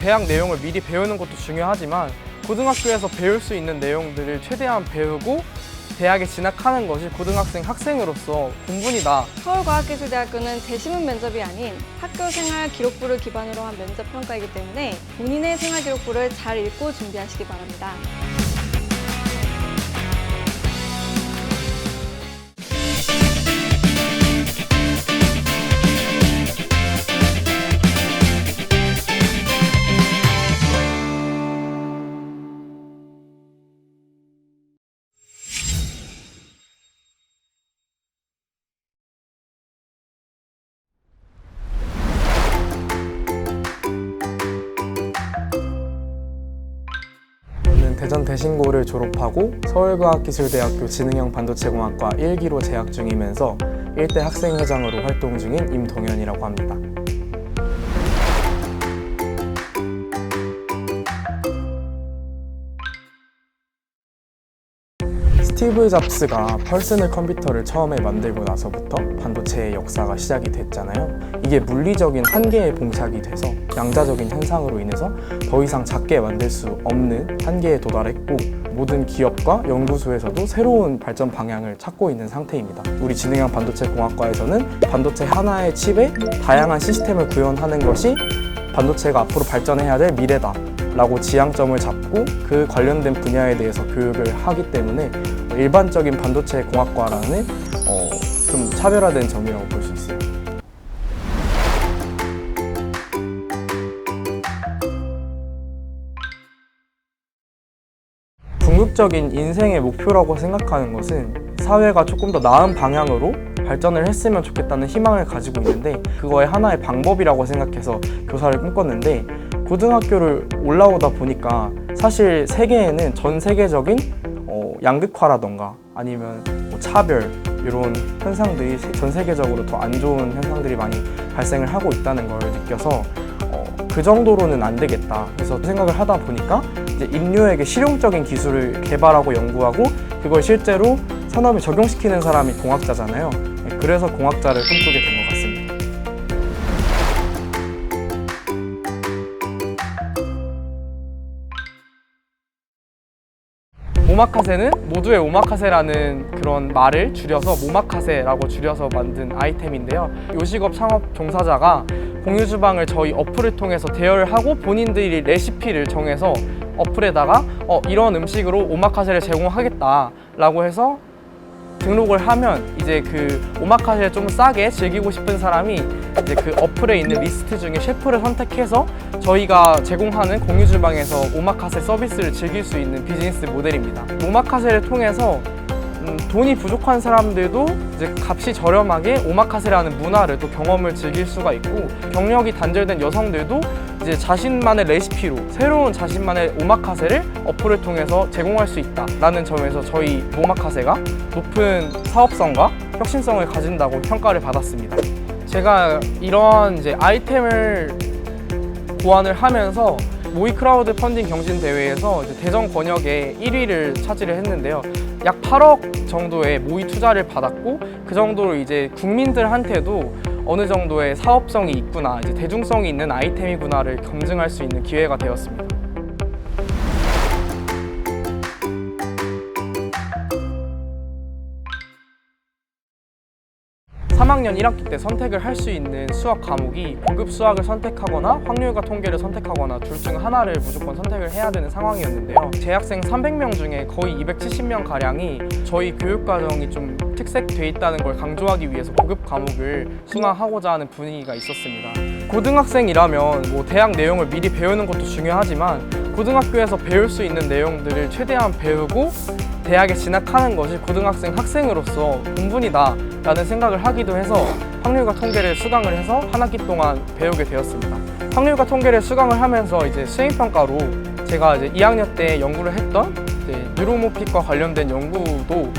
대학 내용을 미리 배우는 것도 중요하지만 고등학교에서 배울 수 있는 내용들을 최대한 배우고 대학에 진학하는 것이 고등학생 학생으로서 본분이다. 서울과학기술대학교는 재시문 면접이 아닌 학교생활 기록부를 기반으로 한 면접 평가이기 때문에 본인의 생활 기록부를 잘 읽고 준비하시기 바랍니다. 저는 대전 대신고를 졸업하고 서울과학기술대학교 지능형 반도체공학과 1기로 재학 중이면서 일대 학생회장으로 활동 중인 임동현이라고 합니다. 스티브 잡스가 퍼스널 컴퓨터를 처음에 만들고 나서부터 반도체의 역사가 시작이 됐잖아요. 이게 물리적인 한계에 봉착이 돼서 양자적인 현상으로 인해서 더 이상 작게 만들 수 없는 한계에 도달했고, 모든 기업과 연구소에서도 새로운 발전 방향을 찾고 있는 상태입니다. 우리 지능형 반도체 공학과에서는 반도체 하나의 칩에 다양한 시스템을 구현하는 것이 반도체가 앞으로 발전해야 될 미래다 라고 지향점을 잡고 그 관련된 분야에 대해서 교육을 하기 때문에 일반적인 반도체 공학과라는 좀 차별화된 점이라고 볼 수 있어요. 궁극적인 인생의 목표라고 생각하는 것은 사회가 조금 더 나은 방향으로 발전을 했으면 좋겠다는 희망을 가지고 있는데, 그거의 하나의 방법이라고 생각해서 교사를 꿈꿨는데, 고등학교를 올라오다 보니까 사실 세계에는 전 세계적인 양극화라던가 아니면 차별 이런 현상들이 전 세계적으로 더 안 좋은 현상들이 많이 발생을 하고 있다는 걸 느껴서 그 정도로는 안 되겠다. 그래서 생각을 하다 보니까 이제 인류에게 실용적인 기술을 개발하고 연구하고 그걸 실제로 산업에 적용시키는 사람이 공학자잖아요. 그래서 공학자를 꿈꾸게 된 것 같습니다. 오마카세는 모두의 오마카세라는 그런 말을 줄여서 모마카세라고 줄여서 만든 아이템인데요. 요식업 창업 종사자가 공유주방을 저희 어플을 통해서 대여를 하고 본인들이 레시피를 정해서 어플에다가 이런 음식으로 오마카세를 제공하겠다라고 해서 등록을 하면 이제 그 오마카세를 좀 싸게 즐기고 싶은 사람이 이제 그 어플에 있는 리스트 중에 셰프를 선택해서 저희가 제공하는 공유주방에서 오마카세 서비스를 즐길 수 있는 비즈니스 모델입니다. 오마카세를 통해서 돈이 부족한 사람들도 이제 값이 저렴하게 오마카세라는 문화를 또 경험을 즐길 수가 있고, 경력이 단절된 여성들도 이제 자신만의 레시피로 새로운 자신만의 오마카세를 어플을 통해서 제공할 수 있다라는 점에서 저희 오마카세가 높은 사업성과 혁신성을 가진다고 평가를 받았습니다. 제가 이런 이제 아이템을 고안을 하면서 모의 크라우드 펀딩 경진 대회에서 대전 권역에 1위를 차지를 했는데요. 약 8억 정도의 모의 투자를 받았고, 그 정도로 이제 국민들한테도 어느 정도의 사업성이 있구나, 이제 대중성이 있는 아이템이구나를 검증할 수 있는 기회가 되었습니다. 3학년 1학기 때 선택을 할 수 있는 수학 과목이 고급 수학을 선택하거나 확률과 통계를 선택하거나 둘 중 하나를 무조건 선택을 해야 되는 상황이었는데요. 재학생 300명 중에 거의 270명 가량이 저희 교육과정이 좀 특색돼 있다는 걸 강조하기 위해서 고급 과목을 수강하고자 하는 분위기가 있었습니다. 고등학생이라면 뭐 대학 내용을 미리 배우는 것도 중요하지만 고등학교에서 배울 수 있는 내용들을 최대한 배우고 대학에 진학하는 것이 고등학생 학생으로서 본분이다 라는 생각을 하기도 해서 확률과 통계를 수강을 해서 한 학기 동안 배우게 되었습니다. 확률과 통계를 수강을 하면서 이제 수행평가로 제가 이제 2학년 때 연구를 했던 뉴로모픽과 관련된 연구도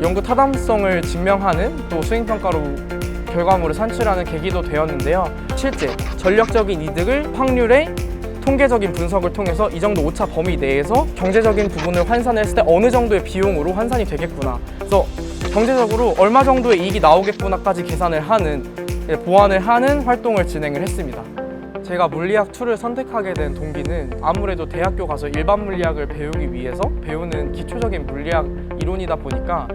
연구 타당성을 증명하는 또 수행평가로 결과물을 산출하는 계기도 되었는데요. 실제 전력적인 이득을 확률의 통계적인 분석을 통해서 이 정도 오차 범위 내에서 경제적인 부분을 환산했을 때 어느 정도의 비용으로 환산이 되겠구나, 그래서 경제적으로 얼마 정도의 이익이 나오겠구나까지 계산을 하는, 보완을 하는 활동을 진행을 했습니다. 제가 물리학 2를 선택하게 된 동기는 아무래도 대학교 가서 일반 물리학을 배우기 위해서 배우는 기초적인 물리학 이론이다 보니까,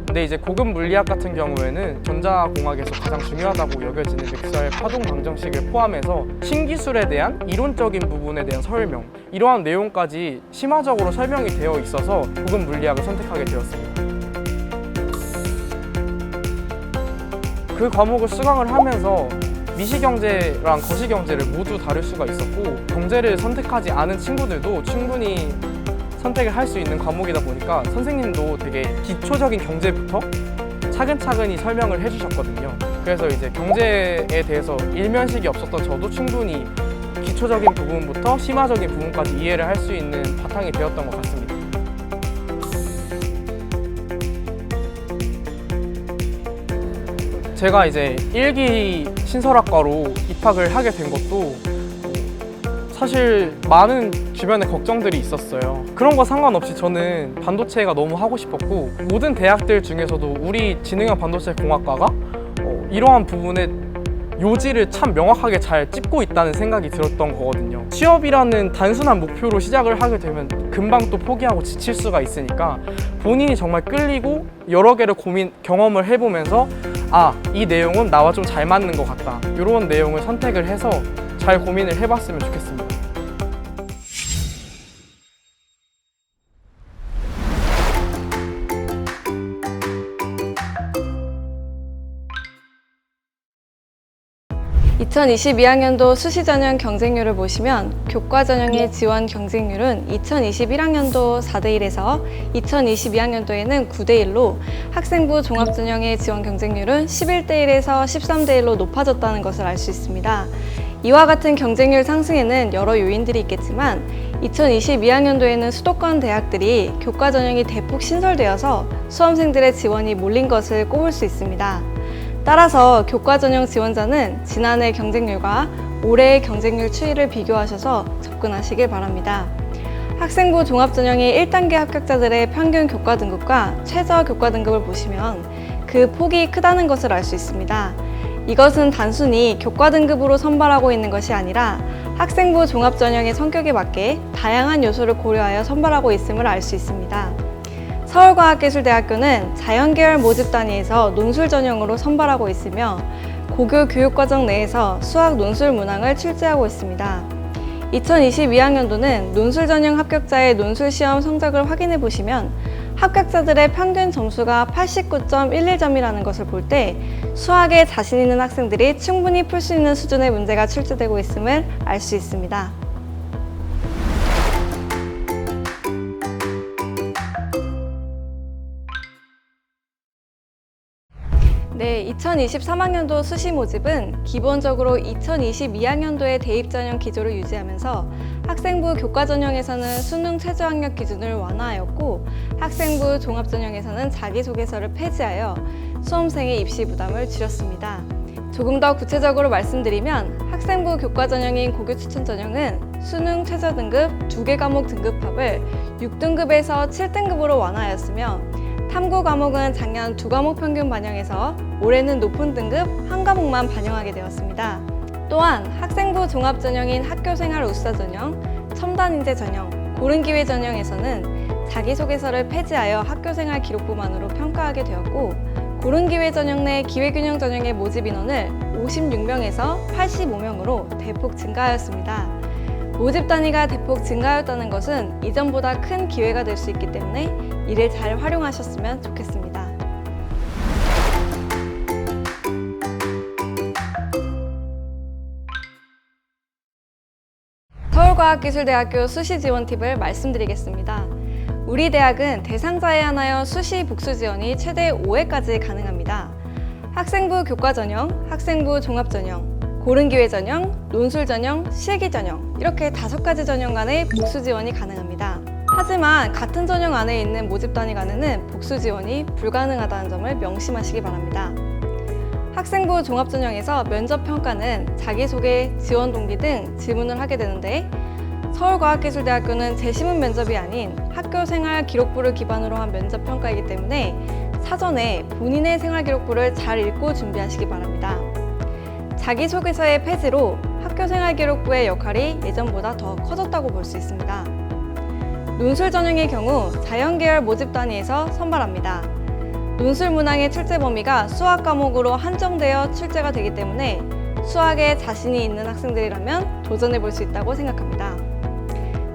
근데 이제 고급 물리학 같은 경우에는 전자공학에서 가장 중요하다고 여겨지는 맥스웰 파동 방정식을 포함해서 신기술에 대한 이론적인 부분에 대한 설명, 이러한 내용까지 심화적으로 설명이 되어 있어서 고급 물리학을 선택하게 되었습니다. 그 과목을 수강을 하면서 미시경제랑 거시경제를 모두 다룰 수가 있었고, 경제를 선택하지 않은 친구들도 충분히 선택을 할 수 있는 과목이다 보니까 선생님도 되게 기초적인 경제부터 차근차근히 설명을 해주셨거든요. 그래서 이제 경제에 대해서 일면식이 없었던 저도 충분히 기초적인 부분부터 심화적인 부분까지 이해를 할 수 있는 바탕이 되었던 것 같습니다. 제가 이제 1기 신설학과로 입학을 하게 된 것도 사실 많은 주변에 걱정들이 있었어요. 그런 거 상관없이 저는 반도체가 너무 하고 싶었고, 모든 대학들 중에서도 우리 진흥형 반도체 공학과가 이러한 부분에 요지를 참 명확하게 잘 찝고 있다는 생각이 들었던 거거든요. 취업이라는 단순한 목표로 시작을 하게 되면 금방 또 포기하고 지칠 수가 있으니까 본인이 정말 끌리고 여러 개를 경험을 해보면서 이 내용은 나와 좀 잘 맞는 것 같다, 이런 내용을 선택을 해서 잘 고민을 해봤으면 좋겠습니다. (2022학년도) 수시 전형 경쟁률을 보시면 교과 전형의 지원 경쟁률은 2021학년도 4대1에서 2022학년도에는 9대1로 학생부 종합 전형의 지원 경쟁률은 11대1에서 13대1로 높아졌다는 것을 알 수 있습니다. 이와 같은 경쟁률 상승에는 여러 요인들이 있겠지만 2022학년도에는 수도권 대학들이 교과 전형이 대폭 신설되어서 수험생들의 지원이 몰린 것을 꼽을 수 있습니다. 따라서 교과 전형 지원자는 지난해 경쟁률과 올해의 경쟁률 추이를 비교하셔서 접근하시길 바랍니다. 학생부 종합 전형의 1단계 합격자들의 평균 교과 등급과 최저 교과 등급을 보시면 그 폭이 크다는 것을 알 수 있습니다. 이것은 단순히 교과 등급으로 선발하고 있는 것이 아니라 학생부 종합 전형의 성격에 맞게 다양한 요소를 고려하여 선발하고 있음을 알 수 있습니다. 서울과학기술대학교는 자연계열 모집 단위에서 논술 전형으로 선발하고 있으며 고교 교육과정 내에서 수학 논술 문항을 출제하고 있습니다. 2022학년도는 논술 전형 합격자의 논술 시험 성적을 확인해 보시면 합격자들의 평균 점수가 89.11점이라는 것을 볼 때 수학에 자신 있는 학생들이 충분히 풀 수 있는 수준의 문제가 출제되고 있음을 알 수 있습니다. 네, 2023학년도 수시 모집은 기본적으로 2022학년도의 대입 전형 기조를 유지하면서 학생부 교과 전형에서는 수능 최저 학력 기준을 완화하였고 학생부 종합 전형에서는 자기소개서를 폐지하여 수험생의 입시 부담을 줄였습니다. 조금 더 구체적으로 말씀드리면 학생부 교과 전형인 고교 추천 전형은 수능 최저 등급 2개 과목 등급합을 6등급에서 7등급으로 완화하였으며 탐구 과목은 작년 2과목 평균 반영해서 올해는 높은 등급 1과목만 반영하게 되었습니다. 또한 학생부 종합 전형인 학교생활 우수자 전형, 첨단인재 전형, 고른기회 전형에서는 자기소개서를 폐지하여 학교생활 기록부만으로 평가하게 되었고 고른기회 전형 내 기회균형 전형의 모집 인원을 56명에서 85명으로 대폭 증가하였습니다. 모집 단위가 대폭 증가하였다는 것은 이전보다 큰 기회가 될 수 있기 때문에 이를 잘 활용하셨으면 좋겠습니다. 서울과학기술대학교 수시 지원 팁을 말씀드리겠습니다. 우리 대학은 대상자에 한하여 수시 복수 지원이 최대 5회까지 가능합니다. 학생부 교과 전형, 학생부 종합 전형, 고른기회 전형, 논술 전형, 실기 전형 이렇게 5가지 전형 간의 복수 지원이 가능합니다. 하지만 같은 전형 안에 있는 모집 단위 간에는 복수 지원이 불가능하다는 점을 명심하시기 바랍니다. 학생부 종합 전형에서 면접 평가는 자기소개, 지원 동기 등 질문을 하게 되는데 서울과학기술대학교는 재시문 면접이 아닌 학교생활 기록부를 기반으로 한 면접 평가이기 때문에 사전에 본인의 생활 기록부를 잘 읽고 준비하시기 바랍니다. 자기소개서의 폐지로 학교생활기록부의 역할이 예전보다 더 커졌다고 볼 수 있습니다. 논술 전형의 경우 자연계열 모집 단위에서 선발합니다. 논술 문항의 출제 범위가 수학 과목으로 한정되어 출제가 되기 때문에 수학에 자신이 있는 학생들이라면 도전해 볼 수 있다고 생각합니다.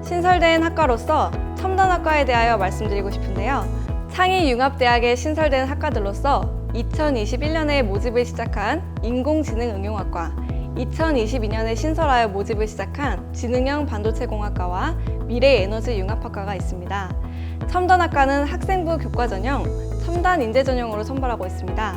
신설된 학과로서 첨단학과에 대하여 말씀드리고 싶은데요. 상위융합대학에 신설된 학과들로서 2021년에 모집을 시작한 인공지능응용학과, 2022년에 신설하여 모집을 시작한 지능형 반도체공학과와 미래에너지융합학과가 있습니다. 첨단학과는 학생부 교과 전형, 첨단 인재 전형으로 선발하고 있습니다.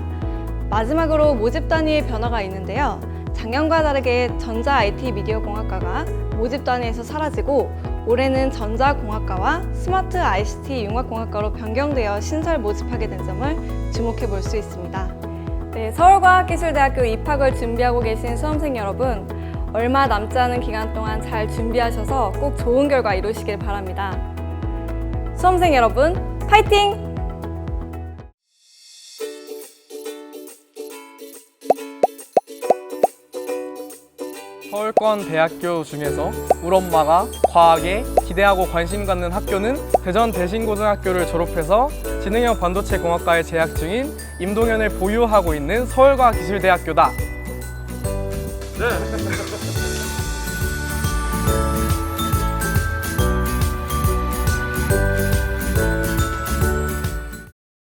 마지막으로 모집 단위의 변화가 있는데요. 작년과 다르게 전자 IT 미디어 공학과가 모집 단위에서 사라지고 올해는 전자공학과와 스마트 ICT 융합공학과로 변경되어 신설 모집하게 된 점을 주목해 볼 수 있습니다. 네, 서울과학기술대학교 입학을 준비하고 계신 수험생 여러분, 얼마 남지 않은 기간 동안 잘 준비하셔서 꼭 좋은 결과 이루시길 바랍니다. 수험생 여러분, 파이팅! 서울권 대학교 중에서 우리 엄마가 과학에 기대하고 관심 갖는 학교는 대전 대신고등학교를 졸업해서 지능형 반도체 공학과에 재학 중인 임동현을 보유하고 있는 서울과학기술대학교다. 네.